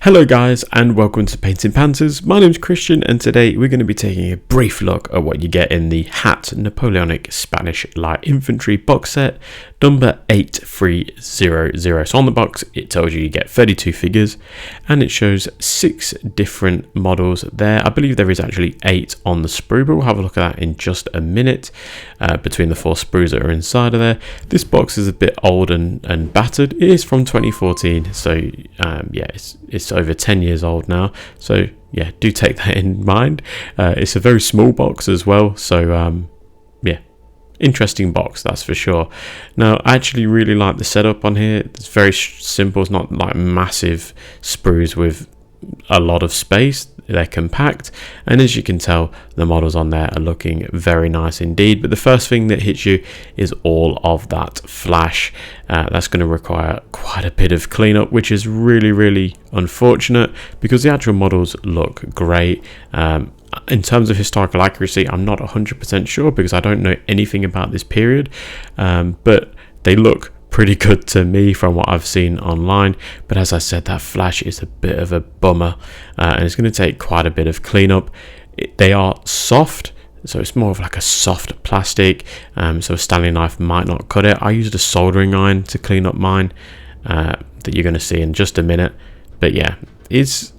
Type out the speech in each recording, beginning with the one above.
Hello guys and welcome to Painting Panthers. My name's Christian and today we're going to be taking a brief look at what you get in the HaT Napoleonic Spanish Light Infantry box set number 8300. So on the box it tells you get 32 figures and it shows 6 different models there. I believe there is actually 8 on the sprue, but we'll have a look at that in just a minute between the 4 sprues that are inside of there. This box is a bit old and battered. It is from 2014, so yeah, it's over 10 years old now, so yeah, do take that in mind. It's a very small box as well, so yeah, interesting box, that's for sure. Now I actually really like the setup on here. It's very simple. It's not like massive sprues with a lot of space. They're compact, and as you can tell, the models on there are looking very nice indeed. But the first thing that hits you is all of that flash. That's going to require quite a bit of cleanup, which is really unfortunate because the actual models look great. In terms of historical accuracy, I'm not 100% sure because I don't know anything about this period, but they look pretty good to me from what I've seen online. But as I said, that flash is a bit of a bummer, and it's going to take quite a bit of cleanup. They are soft, so it's more of like a soft plastic, so a Stanley knife might not cut it. I used a soldering iron to clean up mine, that you're going to see in just a minute. But yeah, it's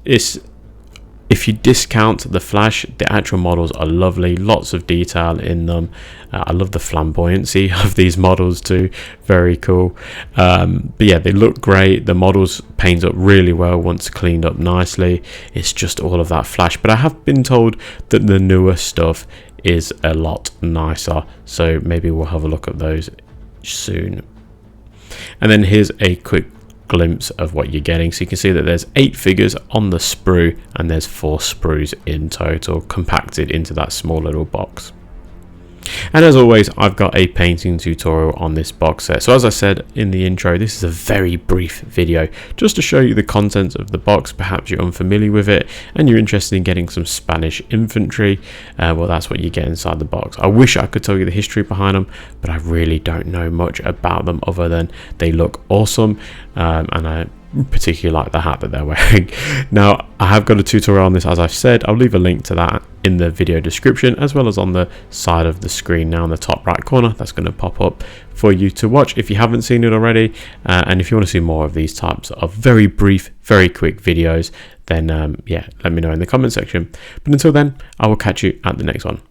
if you discount the flash, the actual models are lovely, lots of detail in them. I love the flamboyancy of these models too, very cool. But yeah, they look great. The models paint up really well once cleaned up nicely. It's just all of that flash, but I have been told that the newer stuff is a lot nicer, so maybe we'll have a look at those soon. And then here's a quick glimpse of what you're getting. So you can see that there's 8 figures on the sprue and there's 4 sprues in total compacted into that small little box. And as always, I've got a painting tutorial on this box set. So as I said in the intro, this is a very brief video just to show you the contents of the box. Perhaps you're unfamiliar with it and you're interested in getting some Spanish infantry. Well, that's what you get inside the box. I wish I could tell you the history behind them, but I really don't know much about them other than they look awesome, and I particularly like the hat that they're wearing. Now I have got a tutorial on this, as I've said. I'll leave a link to that in the video description, as well as on the side of the screen now in the top right corner. That's going to pop up for you to watch if you haven't seen it already, and if you want to see more of these types of very brief, very quick videos, then yeah, let me know in the comment section. But until then, I will catch you at the next one.